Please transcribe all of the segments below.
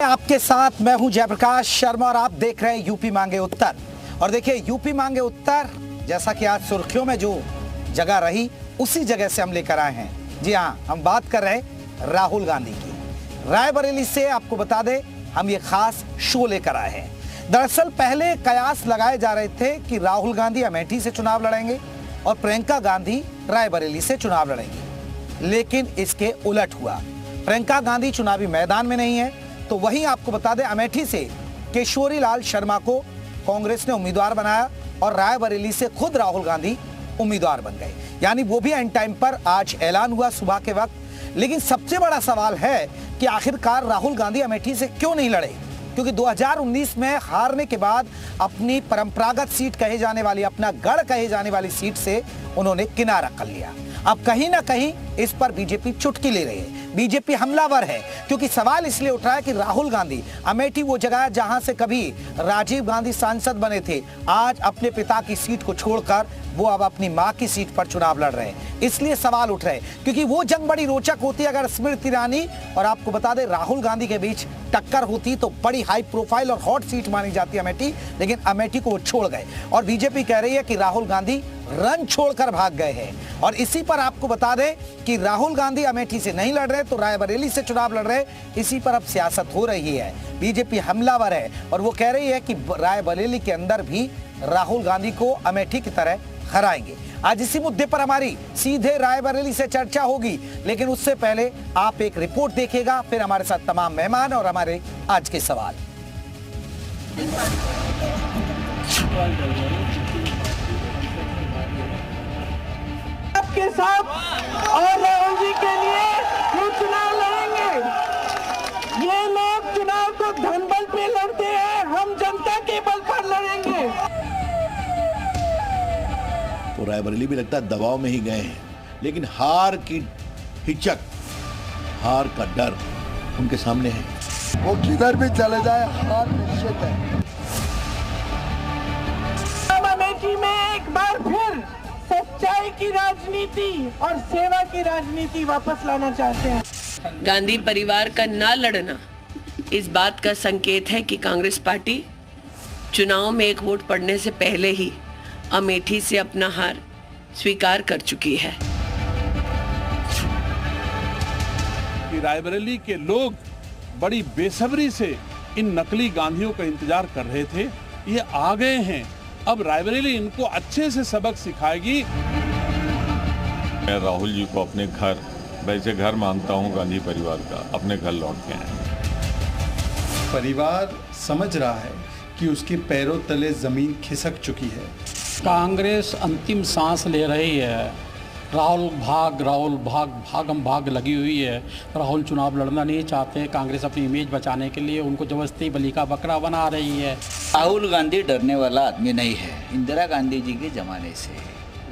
आपके साथ मैं हूं जयप्रकाश शर्मा और आप देख रहे हैं यूपी मांगे उत्तर। और देखिए यूपी मांगे उत्तर, जैसा कि आज सुर्खियों में जो जगह रही उसी जगह से हम लेकर आए हैं। जी हां, हम बात कर रहे हैं राहुल गांधी की। रायबरेली से आपको बता दें हम ये खास शो लेकर आए हैं। दरअसल पहले कयास लगाए जा रहे थे कि राहुल गांधी अमेठी से चुनाव लड़ेंगे और प्रियंका गांधी रायबरेली से चुनाव लड़ेंगी, लेकिन इसके उलट हुआ। प्रियंका गांधी चुनावी मैदान में नहीं है, तो वहीं आपको बता दें अमेठी से केशोरी लाल शर्मा को कांग्रेस ने उम्मीदवार बनाया और रायबरेली से खुद राहुल गांधी उम्मीदवार बन गए। यानी वो भी एंड टाइम पर आज ऐलान हुआ सुबह के वक्त। लेकिन सबसे बड़ा सवाल है कि आखिरकार राहुल गांधी अमेठी से क्यों नहीं लड़े, क्योंकि 2019 में हारने के बाद अपनी परंपरागत सीट कहे जाने वाली, अपना गढ़ कहे जाने वाली सीट से उन्होंने किनारा कर लिया। अब कहीं ना कहीं इस पर बीजेपी चुटकी ले रही है, बीजेपी हमलावर है, क्योंकि सवाल इसलिए उठ रहा है कि राहुल गांधी अमेठी वो जगह है जहां से कभी राजीव गांधी सांसद बने थे। आज अपने पिता की सीट को छोड़कर वो अब अपनी मां की सीट पर चुनाव लड़ रहे हैं, इसलिए सवाल उठ रहे हैं। क्योंकि वो जंग बड़ी रोचक होती अगर स्मृति ईरानी और आपको बता दें राहुल गांधी के बीच टक्कर होती तो बड़ी हाई प्रोफाइल और हॉट सीट मानी जाती अमेठी, लेकिन अमेठी को वो छोड़ गए और बीजेपी कह रही है कि राहुल गांधी रन छोड़कर भाग गए हैं। और इसी पर आपको बता दें कि राहुल गांधी अमेठी से नहीं लड़ रहे तो रायबरेली से चुनाव लड़ रहे, इसी पर अब सियासत हो रही है। बीजेपी हमलावर है और वो कह रही है कि रायबरेली के अंदर भी राहुल गांधी को अमेठी की तरह हराएंगे। आज इसी मुद्दे पर हमारी सीधे रायबरेली से चर्चा होगी, लेकिन उससे पहले आप एक रिपोर्ट देखिएगा, फिर हमारे साथ तमाम मेहमान और हमारे आज के सवाल। आपके साथ और राहुल जी के लिए वो चुनाव लड़ेंगे। ये लोग चुनाव को धनबल पे लड़ते हैं, हम जनता के बल पर लड़ेंगे। तो रायबरेली भी लगता है दबाव में ही गए हैं, लेकिन हार की हिचक, हार का डर उनके सामने है। वो किधर भी चले जाए हार निश्चित है। हम अमेठी में एक बार फिर सच्चाई की राजनीति और सेवा की राजनीति वापस लाना चाहते हैं। गांधी परिवार का ना लड़ना इस बात का संकेत है कि कांग्रेस पार्टी चुनाव में एक वोट पड़ने से पहले ही अमेठी से अपना हार स्वीकार कर चुकी है। कि रायबरेली के लोग बड़ी बेसब्री से इन नकली गांधियों का इंतजार कर रहे थे, ये आ गए हैं। अब रायबरेली इनको अच्छे से सबक सिखाएगी। मैं राहुल जी को अपने घर, वैसे घर मानता हूं गांधी परिवार का, अपने घर लौट के आए। परिवार समझ रहा है कि उसके पैरों तले जमीन खिसक चुकी है। कांग्रेस अंतिम सांस ले रही है। राहुल भाग भागम भाग लगी हुई है। राहुल चुनाव लड़ना नहीं चाहते, कांग्रेस अपनी इमेज बचाने के लिए उनको जबरदस्ती बलि का बकरा बना रही है। राहुल गांधी डरने वाला आदमी नहीं है। इंदिरा गांधी जी के ज़माने से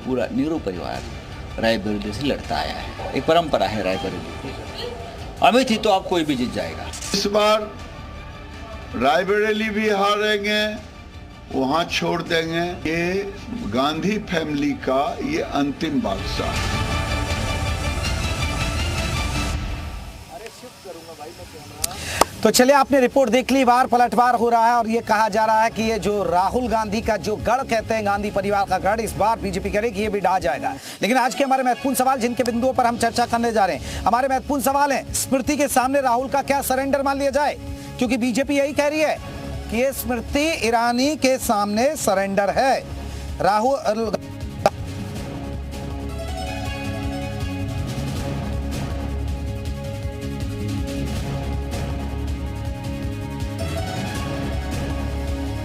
पूरा नेहरू परिवार रायबरेली से लड़ता आया है, एक परंपरा है रायबरेली की। अमेठी तो आप कोई भी जीत जाएगा। इस बार रायबरेली भी हारेंगे, वहां छोड़ देंगे। ये गांधी फैमिली का ये अंतिम बादशाह है। तो चलिए, आपने रिपोर्ट देख ली, बार पलटवार हो रहा है और ये कहा जा रहा है कि ये जो राहुल गांधी का जो गढ़ कहते हैं, गांधी परिवार का गढ़, इस बार बीजेपी कह रही कि ये भी ढह जाएगा। लेकिन आज के हमारे महत्वपूर्ण सवाल, जिनके बिंदुओं पर हम चर्चा करने जा रहे हैं, हमारे महत्वपूर्ण सवाल हैं स्मृति के सामने राहुल का क्या सरेंडर मान लिया जाए, क्योंकि बीजेपी यही कह रही है कि ये स्मृति ईरानी के सामने सरेंडर है। राहुल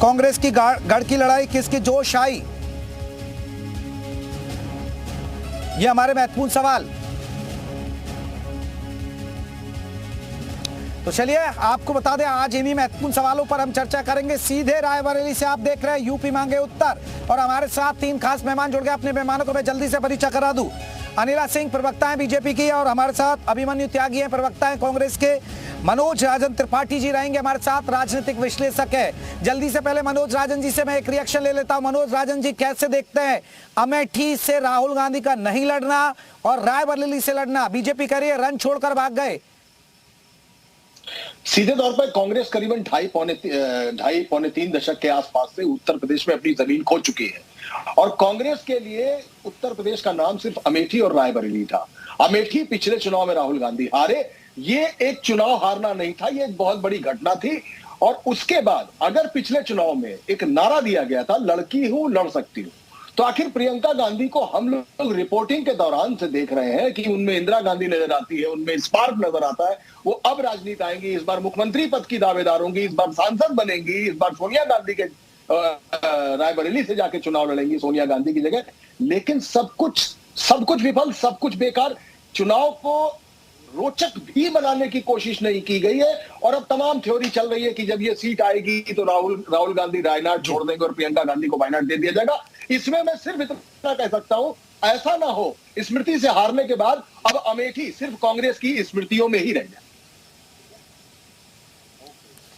कांग्रेस की गढ़ की लड़ाई किसकी जोश आई, ये हमारे महत्वपूर्ण सवाल। तो चलिए आपको बता दें आज इन्हीं महत्वपूर्ण सवालों पर हम चर्चा करेंगे। सीधे रायबरेली से आप देख रहे हैं यूपी मांगे उत्तर और हमारे साथ तीन खास मेहमान जुड़ गए। अपने मेहमानों को मैं जल्दी से परिचय करा दूं। अनिला सिंह प्रवक्ता हैं बीजेपी की और हमारे साथ अभिमन्यु त्यागी हैं, प्रवक्ता हैं कांग्रेस के। मनोज राजन त्रिपाठी जी रहेंगे हमारे साथ, राजनीतिक विश्लेषक है। जल्दी से पहले मनोज राजन जी से मैं एक रिएक्शन ले लेता हूं। मनोज राजन जी, कैसे देखते हैं अमेठी से राहुल गांधी का नहीं लड़ना और रायबरेली से लड़ना? बीजेपी कह रही है रन छोड़कर भाग गए। सीधे तौर पर कांग्रेस करीबन ढाई पौने तीन दशक के आसपास से उत्तर प्रदेश में अपनी जमीन खो चुकी है और कांग्रेस के लिए उत्तर प्रदेश का नाम सिर्फ अमेठी और रायबरेली था। अमेठी पिछले चुनाव में राहुल गांधी हारे, ये एक चुनाव हारना नहीं था, ये एक बहुत बड़ी घटना थी। और उसके बाद अगर पिछले चुनाव में एक नारा दिया गया था लड़की हूं लड़ सकती हूं, तो आखिर प्रियंका गांधी को हम लोग रिपोर्टिंग के दौरान से देख रहे हैं कि उनमें इंदिरा गांधी नजर आती है, उनमें स्पार्क नजर आता है। वो अब राजनीति आएंगी, इस बार मुख्यमंत्री पद की दावेदार होंगी, इस बार सांसद बनेंगी, इस बार सोनिया गांधी के रायबरेली से जाके चुनाव लड़ेंगी सोनिया गांधी की जगह। लेकिन सब कुछ विफल, सब कुछ बेकार। चुनाव को रोचक भी बनाने की कोशिश नहीं की गई है और अब तमाम थ्योरी चल रही है कि जब ये सीट आएगी तो राहुल गांधी रायनाड छोड़ देंगे और प्रियंका गांधी को वायनाड दे दिया जाएगा। इसमें मैं सिर्फ इतना कह सकता हूं, ऐसा ना हो स्मृति से हारने के बाद अब अमेठी सिर्फ कांग्रेस की स्मृतियों में ही रह जाए।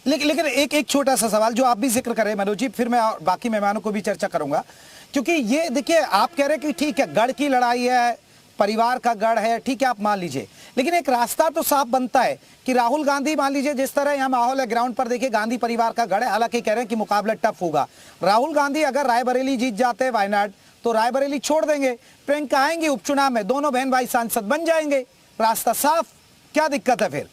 लेकिन एक छोटा सा सवाल जो आप भी जिक्र करें मनोज जी, फिर मैं बाकी मेहमानों को भी चर्चा करूंगा, क्योंकि ये देखिए आप कह रहे हैं कि ठीक है गढ़ की लड़ाई है, परिवार का गढ़ है, ठीक है आप मान लीजिए, लेकिन एक रास्ता तो साफ बनता है कि राहुल गांधी मान लीजिए जिस तरह यहाँ माहौल है ग्राउंड पर, देखिए गांधी परिवार का गढ़ है, हालांकि कह रहे हैं कि मुकाबला टफ होगा। राहुल गांधी अगर रायबरेली जीत जाते हैं वायनाड तो रायबरेली छोड़ देंगे, प्रियंका आएंगे उपचुनाव में, दोनों बहन भाई सांसद बन जाएंगे, रास्ता साफ, क्या दिक्कत है फिर?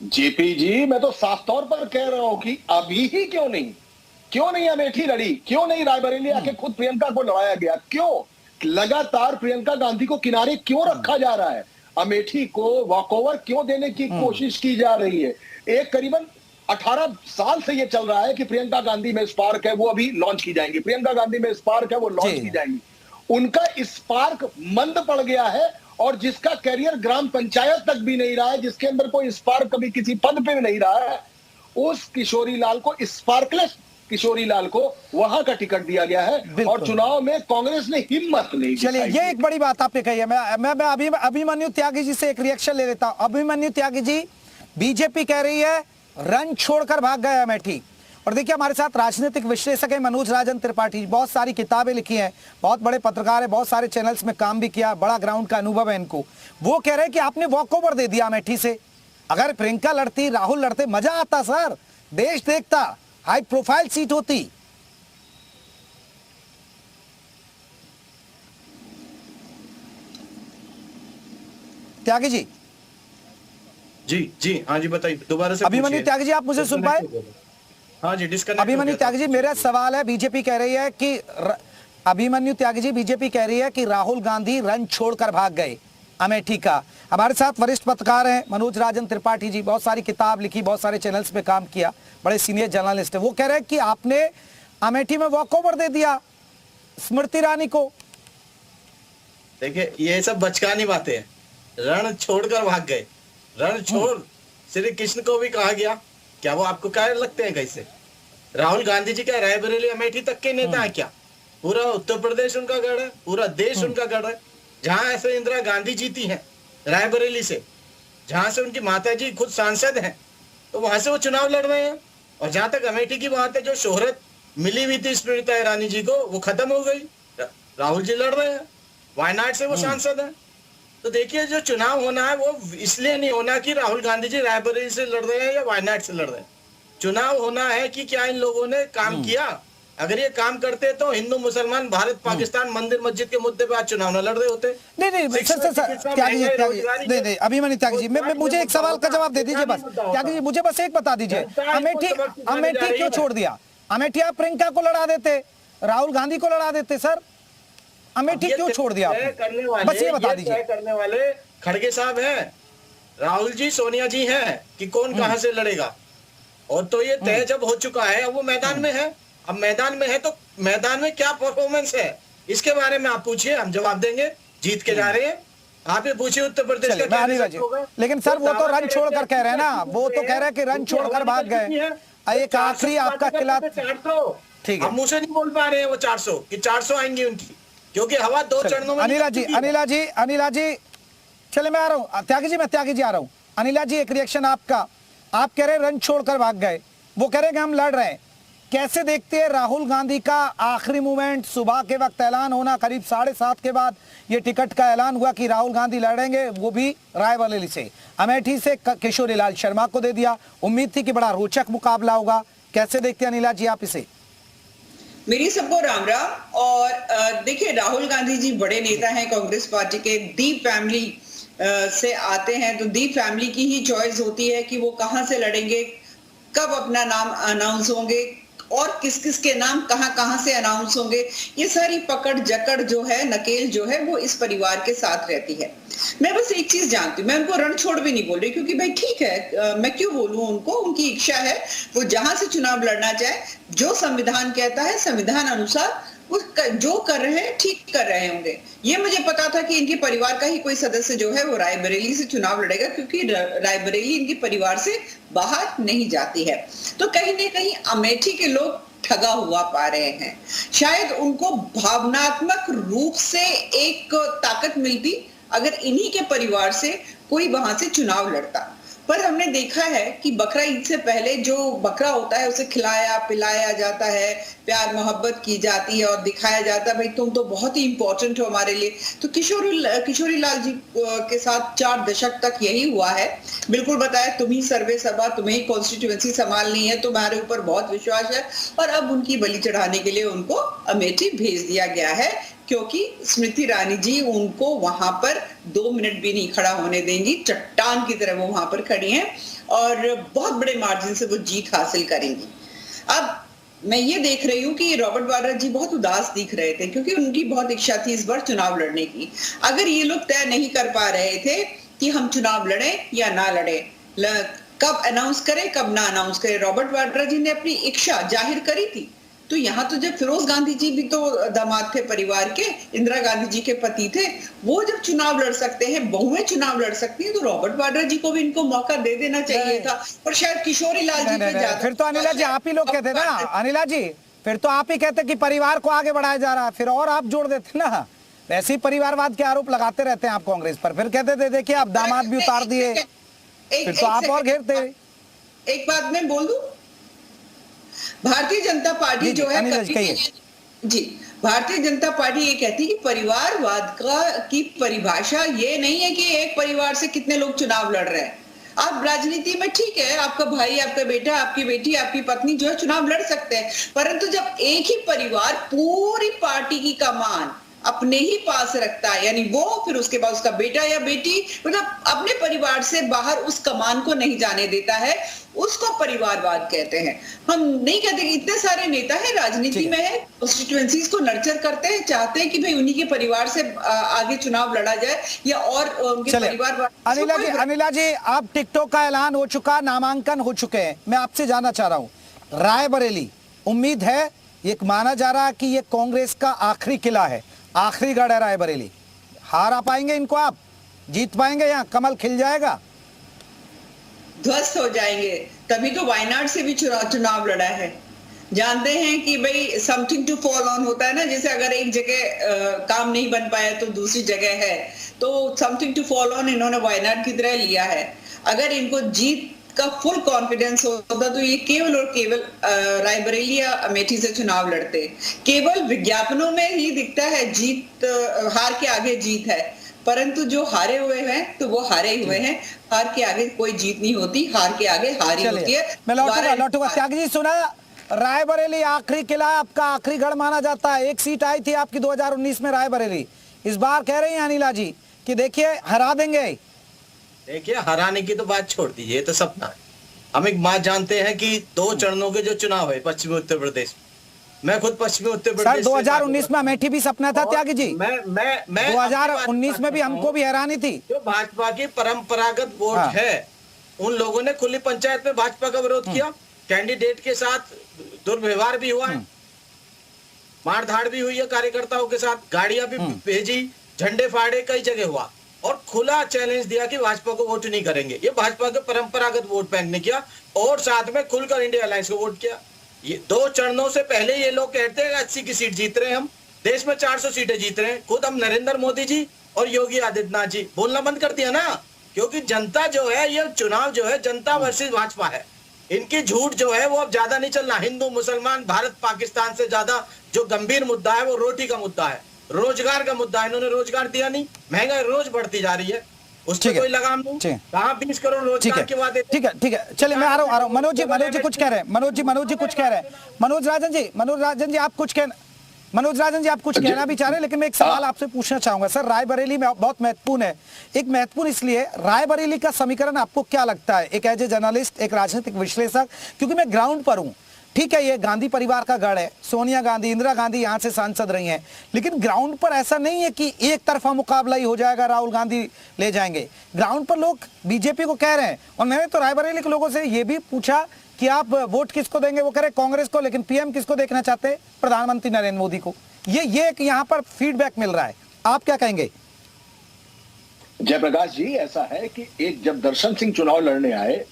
जेपी जी मैं तो साफ तौर पर कह रहा हूं कि अभी ही क्यों नहीं अमेठी लड़ी, क्यों नहीं रायबरेली आके खुद प्रियंका को लड़ाया गया, क्यों लगातार प्रियंका गांधी को किनारे क्यों रखा जा रहा है, अमेठी को वॉकओवर क्यों देने की कोशिश की जा रही है। एक करीबन 18 साल से ये चल रहा है कि प्रियंका गांधी में स्पार्क है वो अभी लॉन्च की जाएंगी, प्रियंका गांधी में स्पार्क है वो लॉन्च की जाएंगी। उनका स्पार्क मंद पड़ गया है और जिसका कैरियर ग्राम पंचायत तक भी नहीं रहा है, जिसके अंदर कोई स्पार्क कभी किसी पद पे नहीं रहा है, उस किशोरी लाल को, स्पार्कलेस किशोरी लाल को वहां का टिकट दिया गया है और चुनाव में कांग्रेस ने हिम्मत नहीं। चलिए ये एक बड़ी बात आपने कही है। मैं अभिमन्यु त्यागी जी से एक रिएक्शन ले लेता हूं। अभिमन्यु त्यागी जी, बीजेपी कह रही है रन छोड़कर भाग गए अमेठी, और देखिए हमारे साथ राजनीतिक विश्लेषक है मनोज राजन त्रिपाठी, बहुत सारी किताबें लिखी हैं, बहुत बड़े पत्रकार है, बहुत सारे चैनल्स में काम भी किया, बड़ा ग्राउंड का अनुभव है इनको। वो कह रहे हैं कि आपने वॉक ओवर दे दिया अमेठी से, अगर प्रियंका लड़ती राहुल लड़ते मजा आता सर, देश देखता, हाई प्रोफाइल सीट होती। त्यागी जी जी हाँ जी बताइए दोबारा से। अभिमन्यु त्यागी जी आप मुझे सुन पाए? हाँ जी डिस्कनेक्ट। अभिमन्यु त्यागी जी मेरा सवाल है, बीजेपी कह रही है कि अभिमन्यु त्यागी जी बीजेपी कह रही है कि राहुल गांधी रन छोड़कर भाग गए अमेठी का। हमारे साथ वरिष्ठ पत्रकार हैं मनोज राजन त्रिपाठी जी, बहुत सारी किताब लिखी, बहुत सारे चैनल्स पे काम किया, बड़े सीनियर जर्नलिस्ट है। वो कह रहे हैं कि आपने अमेठी में वॉक ओवर दे दिया स्मृति ईरानी को। देखिए ये सब बचकानी बातें हैं, रण छोड़कर भाग गए, रण छोड़ श्री कृष्ण को भी कहा गया, क्या वो आपको क्या लगते हैं कैसे? राहुल गांधी जी क्या रायबरेली अमेठी तक के नेता है क्या? पूरा उत्तर प्रदेश उनका गढ़ है, पूरा देश उनका गढ़ है। जहां ऐसे इंदिरा गांधी जीती हैं रायबरेली से, जहां से उनकी माताजी खुद सांसद हैं, तो वहां से वो चुनाव लड़ रहे हैं। और जहां तक अमेठी की बात है, जो शोहरत मिली हुई थी स्मृति ईरानी जी को वो खत्म हो गई, राहुल जी लड़ रहे हैं, वायनाड से वो सांसद है। तो देखिए जो चुनाव होना है वो इसलिए नहीं होना कि राहुल गांधी जी रायबरेली से लड़ रहे हैं या वायनाड से लड़ रहे हैं। चुनाव होना है कि क्या इन लोगों ने काम किया। अगर ये काम करते तो हिंदू मुसलमान भारत पाकिस्तान मंदिर मस्जिद के मुद्दे पे आज चुनाव न लड़ रहे होते। नहीं अभिमन्यु त्यागी जी मुझे एक सवाल का जवाब दे दीजिए बस। त्यागी जी मुझे बस एक बता दीजिए, अमेठी क्यों छोड़ दिया? अमेठी आप प्रियंका को लड़ा देते, राहुल गांधी को लड़ा देते सर, अमेठी क्यों छोड़ दिया आपने? बस ये बता दीजिए। करने वाले खड़गे साहब हैं, राहुल जी सोनिया जी हैं कि कौन कहां से लड़ेगा, और तो ये तय जब हो चुका है, अब वो मैदान में है। अब मैदान में है तो मैदान में क्या परफॉर्मेंस है इसके बारे में आप पूछिए, हम जवाब देंगे। जीत के जा रहे हैं, आप ये पूछिए उत्तर प्रदेश के। लेकिन सर वो तो रन छोड़कर कह रहे हैं ना, वो तो कह रहे हैं कि रन छोड़कर भाग गए। एक आखिरी आपका किला 400, ठीक है, हम मुझे नहीं बोल पा रहे हैं वो 400 कि 400 आएंगे उनकी, क्योंकि हवा 2 चरणों में। अनिला जी चले मैं आ रहा हूँ, त्यागी जी आ रहा हूँ। अनिला जी एक रिएक्शन आपका, आप कह रहे हैं रन छोड़कर भाग गए, वो कह रहे हैं कि हम लड़ रहे हैं, कैसे देखते हैं राहुल गांधी का आखिरी मूवमेंट, सुबह के वक्त ऐलान होना, करीब 7:30 के बाद ये टिकट का ऐलान हुआ कि राहुल गांधी लड़ेंगे, वो भी रायबरेली से, अमेठी से किशोरी लाल शर्मा को दे दिया। उम्मीद थी कि बड़ा रोचक मुकाबला होगा। कैसे देखते हैं अनिला जी आप इसे? मेरी सबको राम राम। और देखिए, राहुल गांधी जी बड़े नेता हैं कांग्रेस पार्टी के, दीप फैमिली से आते हैं, तो दीप फैमिली की ही चॉइस होती है कि वो कहां से लड़ेंगे, कब अपना नाम अनाउंस होंगे और किस किस के नाम कहां से अनाउंस होंगे। ये सारी पकड़ जकड़ जो है, नकेल जो है, वो इस परिवार के साथ रहती है। मैं बस एक चीज जानती हूँ, मैं उनको रणछोड़ भी नहीं बोल रही, क्योंकि भाई ठीक है, मैं क्यों बोलूं उनको, उनकी इच्छा है, वो जहां से चुनाव लड़ना चाहे, जो संविधान कहता है, संविधान अनुसार वो जो कर रहे हैं ठीक कर रहे होंगे। ये मुझे पता था कि इनके परिवार का ही कोई सदस्य जो है वो रायबरेली से चुनाव लड़ेगा, क्योंकि रायबरेली इनके परिवार से बाहर नहीं जाती है। तो कहीं ना कहीं अमेठी के लोग ठगा हुआ पा रहे हैं। शायद उनको भावनात्मक रूप से एक ताकत मिलती अगर इन्हीं के परिवार से कोई वहां से चुनाव लड़ता। पर हमने देखा है कि बकरा ईद से पहले जो बकरा होता है उसे खिलाया पिलाया जाता है, प्यार मोहब्बत की जाती है और दिखाया जाता है भाई तुम तो बहुत ही इंपॉर्टेंट हो हमारे लिए। तो किशोरी लाल जी के साथ 4 दशक तक यही हुआ है। बिल्कुल बताया, तुम ही सर्वे सभा, तुम्हें ही कॉन्स्टिट्यूएंसी संभालनी है, तुम्हारे ऊपर बहुत विश्वास है। और अब उनकी बलि चढ़ाने के लिए उनको अमेठी भेज दिया गया है, क्योंकि स्मृति ईरानी जी उनको वहां पर 2 मिनट भी नहीं खड़ा होने देंगी। चट्टान की तरह वो वहां पर खड़ी हैं और बहुत बड़े मार्जिन से वो जीत हासिल करेंगी। अब मैं ये देख रही हूँ कि रॉबर्ट वाड्रा जी बहुत उदास दिख रहे थे, क्योंकि उनकी बहुत इच्छा थी इस बार चुनाव लड़ने की। अगर ये लोग तय नहीं कर पा रहे थे कि हम चुनाव लड़ें या ना लड़ें, कब अनाउंस करें कब ना अनाउंस करें, रॉबर्ट वाड्रा जी ने अपनी इच्छा जाहिर करी थी। तो यहाँ तो जब फिरोज गांधी जी भी तो दामाद थे परिवार के, इंदिरा गांधी जी के पति थे, वो जब चुनाव लड़ सकते हैं, बहुएं चुनाव लड़ सकती हैं, तो रॉबर्ट वाड्रा जी को भी इनको मौका दे देना चाहिए था। और शायद किशोरी लाल जी पे ज्यादा। फिर तो अनिला जी आप ही लोग कहते ना, अनिला जी फिर तो आप ही कहते कि परिवार को आगे बढ़ाया जा रहा है, फिर और आप जोड़ देते ना। वैसे ही परिवारवाद के आरोप लगाते रहते हैं आप कांग्रेस पर, फिर कहते थे देखिए आप दामाद भी उतार दिए, फिर तो आप और घेरते। एक बात मैं बोल दूं, भारतीय जनता पार्टी जो है जी, भारतीय जनता पार्टी ये कहती है कि परिवारवाद की परिभाषा ये नहीं है कि एक परिवार से कितने लोग चुनाव लड़ रहे हैं। आप राजनीति में ठीक है, आपका भाई, आपका बेटा, आपकी बेटी, आपकी पत्नी जो है चुनाव लड़ सकते हैं, परंतु जब एक ही परिवार पूरी पार्टी की कमान अपने ही पास रखता है, यानी वो फिर उसके बाद उसका बेटा या बेटी, मतलब अपने परिवार से बाहर उस कमान को नहीं जाने देता है, उसको परिवारवाद कहते हैं। हम नहीं कहते कि इतने सारे नेता हैं राजनीति में है, कॉन्स्टिट्यूएंसीज को नर्चर करते हैं, चाहते हैं कि भाई उन्हीं के परिवार से आगे चुनाव लड़ा जाए या और उनके परिवार। अनिला जी अब टिकटों का ऐलान हो चुका, नामांकन हो चुके हैं, मैं आपसे जानना चाह रहा हूँ, रायबरेली उम्मीद है, ये माना जा रहा है कि ये कांग्रेस का आखिरी किला है, आखिरी गढ़ है रायबरेली, हारा पाएंगे इनको, आप जीत पाएंगे, यहाँ कमल खिल जाएगा? ध्वस्त हो जाएंगे। तभी तो वायनाड से भी चुनाव लड़ा है। जानते हैं कि भाई समथिंग टू फॉल ऑन होता है ना, जैसे अगर एक जगह काम नहीं बन पाया तो दूसरी जगह है, तो समथिंग टू फॉल ऑन इन्होंने वायनाड की तरह लिया है। अगर इनको जीत का फुल कॉन्फिडेंस होता तो ये केवल और केवल रायबरेली या अमेठी से चुनाव लड़ते। केवल विज्ञापनों में ही दिखता है जीत, हार के आगे जीत है, परंतु जो हारे हुए हैं तो वो हारे हुए हैं, हार के आगे कोई जीत नहीं होती, हार के आगे हार ही होती है। मैं लौटूंगा। त्यागी जी सुना, रायबरेली आखिरी किला, आपका आखिरी गढ़ माना जाता है। एक सीट आई थी आपकी 2019 में रायबरेली, इस बार कह रही हैं अनिला जी कि देखिए हरा देंगे। देखिए हराने की तो बात छोड़ दीजिए, ये तो सपना है। हम एक बात जानते हैं कि 2 चरणों के जो चुनाव है पश्चिमी उत्तर प्रदेश, मैं खुद पश्चिमी उत्तर प्रदेश 2019 में अमेठी भी सपना था त्यागी जी, मैं 2019 में भी हमको भी हैरानी थी। जो भाजपा की परंपरागत वोट है, उन लोगों ने खुली पंचायत में भाजपा का विरोध किया, कैंडिडेट के साथ दुर्व्यवहार भी हुआ है, मारधाड़ भी हुई है कार्यकर्ताओं के साथ, गाड़ियां भी भेजी, झंडे फाड़े, कई जगह हुआ, और खुला चैलेंज दिया कि भाजपा को वोट नहीं करेंगे। ये भाजपा के परंपरागत वोट बैंक ने किया, और साथ में खुलकर इंडिया अलायंस को वोट किया। ये 2 चरणों से पहले ये लोग कहते हैं 80 की सीट जीत रहे हैं, हम देश में 400 सीटें जीत रहे हैं। खुद हम नरेंद्र मोदी जी और योगी आदित्यनाथ जी बोलना बंद कर दिया ना, क्योंकि जनता जो है, ये चुनाव जो है जनता वर्सेस भाजपा है। इनकी झूठ जो है वो अब ज्यादा नहीं चलना। हिंदू मुसलमान भारत पाकिस्तान से ज्यादा जो गंभीर मुद्दा है वो रोटी का मुद्दा है, रोजगार का मुद्दा है। इन्होंने रोजगार दिया नहीं, महंगाई रोज बढ़ती जा रही है, उस पर कोई लगाम नहीं। कहाँ 20 करोड़ रोजगार के वादे। ठीक है चलिए मैं आ रहा हूँ। मनोज जी कुछ कह रहे हैं। मनोज जी कुछ कह रहे हैं। मनोज राजन जी आप कुछ कहना भी चाह रहे हैं, लेकिन मैं एक सवाल आपसे पूछना चाहूंगा सर। रायबरेली में बहुत महत्वपूर्ण है, एक महत्वपूर्ण इसलिए रायबरेली का समीकरण आपको क्या लगता है, एक एज ए जर्नलिस्ट, एक राजनीतिक विश्लेषक, क्योंकि मैं ग्राउंड पर हूं। ठीक है, ये गांधी परिवार का गढ़ है, सोनिया गांधी, इंदिरा गांधी यहां से सांसद रही हैं, लेकिन ग्राउंड पर ऐसा नहीं है कि एक तरफा मुकाबला ही हो जाएगा, राहुल गांधी ले जाएंगे। ग्राउंड पर लोग बीजेपी को कह रहे हैं, और मैंने तो रायबरेली के लोगों से ये भी पूछा कि आप वोट किसको देंगे, वो कह रहे कांग्रेस को, लेकिन पीएम किसको देखना चाहते हैं, प्रधानमंत्री नरेंद्र मोदी को। ये यहाँ पर फीडबैक मिल रहा है, आप क्या कहेंगे? जयप्रकाश जी, ऐसा है कि एक जब दर्शन सिंह चुनाव लड़ने आए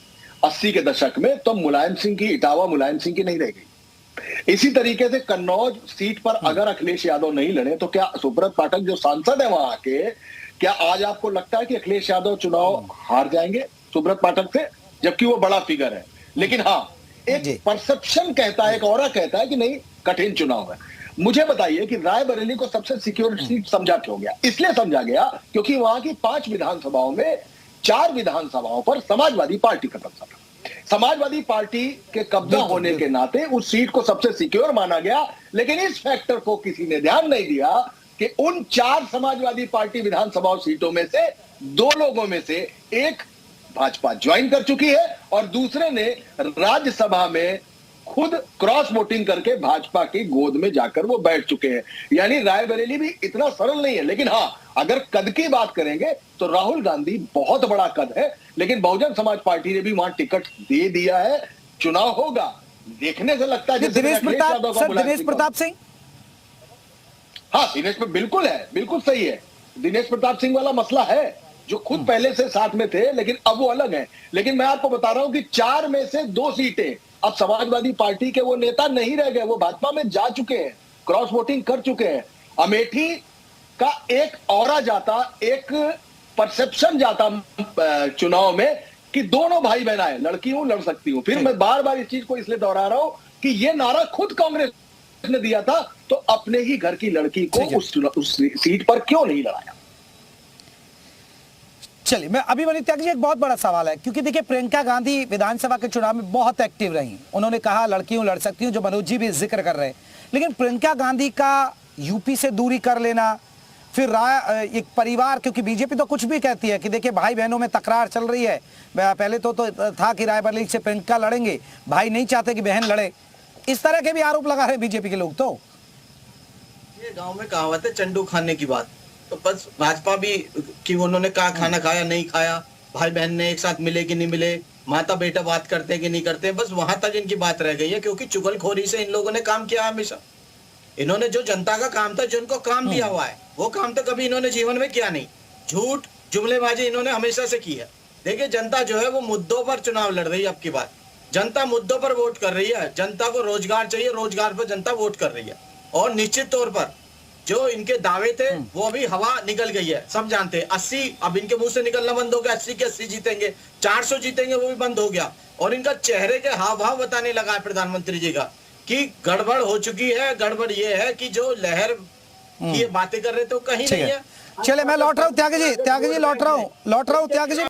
80 के दशक में, तो मुलायम सिंह की इटावा मुलायम सिंह की नहीं रह गई। इसी तरीके से कन्नौज सीट पर अगर अखिलेश यादव नहीं लड़े तो क्या सुब्रत पाठक जो सांसद है वहां के, क्या आज आपको लगता है कि अखिलेश यादव चुनाव हार जाएंगे सुब्रत पाठक से, जबकि वो बड़ा फिगर है? लेकिन हाँ, एक परसेप्शन कहता है, एक ऑरा कहता है कि नहीं, कठिन चुनाव है। मुझे बताइए कि रायबरेली को सबसे सिक्योर सीट समझा क्यों गया? इसलिए समझा गया क्योंकि वहां की 5 विधानसभाओं में 4 विधानसभाओं पर समाजवादी पार्टी का कब्जा था। समाजवादी पार्टी के कब्जा होने के नाते उस सीट को सबसे सिक्योर माना गया। लेकिन इस फैक्टर को किसी ने ध्यान नहीं दिया कि उन 4 समाजवादी पार्टी विधानसभा सीटों में से 2 लोगों में से एक भाजपा ज्वाइन कर चुकी है और दूसरे ने राज्यसभा में खुद क्रॉस वोटिंग करके भाजपा की गोद में जाकर वो बैठ चुके हैं। यानी रायबरेली भी इतना सरल नहीं है। लेकिन हाँ, अगर कद की बात करेंगे तो राहुल गांधी बहुत बड़ा कद है, लेकिन बहुजन समाज पार्टी ने भी वहां टिकट दे दिया है। चुनाव होगा, देखने से लगता है दिनेश प्रताप सिंह। हाँ, दिनेश पे बिल्कुल है, बिल्कुल सही है। दिनेश प्रताप सिंह वाला मसला है, जो खुद पहले से साथ में थे, लेकिन अब वो अलग है। लेकिन मैं आपको बता रहा हूं कि 4 में से 2 सीटें अब समाजवादी पार्टी के वो नेता नहीं रह गए, वो भाजपा में जा चुके हैं, क्रॉस वोटिंग कर चुके हैं। अमेठी का एक ऑरा जाता, एक परसेप्शन जाता चुनाव में कि दोनों भाई बहन आए, लड़की हूं, लड़ सकती हूं। फिर मैं बार बार इस चीज को इसलिए दोहरा रहा हूं कि ये नारा खुद कांग्रेस ने दिया था, तो अपने ही घर की लड़की को उस सीट पर क्यों नहीं लड़ाया? चलिए, मैं अभिमन्यु त्यागी जी, एक बहुत बड़ा सवाल है, क्योंकि देखिए प्रियंका गांधी विधानसभा के चुनाव में बहुत एक्टिव रही। उन्होंने कहा लड़की हूं, लड़ सकती हूं, जो मनोज जी भी जिक्र कर रहे हैं। लेकिन प्रियंका गांधी का यूपी से दूरी कर लेना, फिर एक परिवार, क्योंकि बीजेपी तो कुछ भी कहती है कि देखिए भाई बहनों में तकरार चल रही है। पहले तो था कि रायबरेली से प्रियंका लड़ेंगे, भाई नहीं चाहते कि बहन लड़े। इस तरह के भी आरोप लगा रहे बीजेपी के लोग। तो ये गाँव में कहावत है चंडू खाने की बात, तो बस भाजपा भी कि उन्होंने कहा खाना खाया नहीं खाया, भाई बहन ने एक साथ मिले कि नहीं मिले, माता बेटा बात करते कि नहीं करते, बस वहां तक इनकी बात रह गई है। क्योंकि चुगलखोरी से इन लोगों ने काम किया हमेशा। इन्होंने जो जनता का काम था, जो इनको काम दिया हुआ है, वो काम तो कभी इन्होंने जीवन में किया नहीं। झूठ जुमलेबाजी इन्होंने हमेशा से की है। देखिए, जनता जो है वो मुद्दों पर चुनाव लड़ रही है। अब की बात, जनता मुद्दों पर वोट कर रही है। जनता को रोजगार चाहिए, रोजगार पर जनता वोट कर रही है। और निश्चित तौर पर जो इनके दावे थे वो अभी हवा निकल गई है, सब जानते हैं। 80 अब इनके मुंह से निकलना बंद हो गया। 80 के 80 जीतेंगे, 400 जीतेंगे, वो भी बंद हो गया। और इनका चेहरे के हाव भाव बताने लगा है प्रधानमंत्री जी का कि गड़बड़ हो चुकी है। गड़बड़ ये है कि जो लहर की बातें कर रहे थे वो कहीं नहीं है। चले, मैं लौट रहा हूँ त्यागी जी, लौट रहा हूँ त्यागी जी।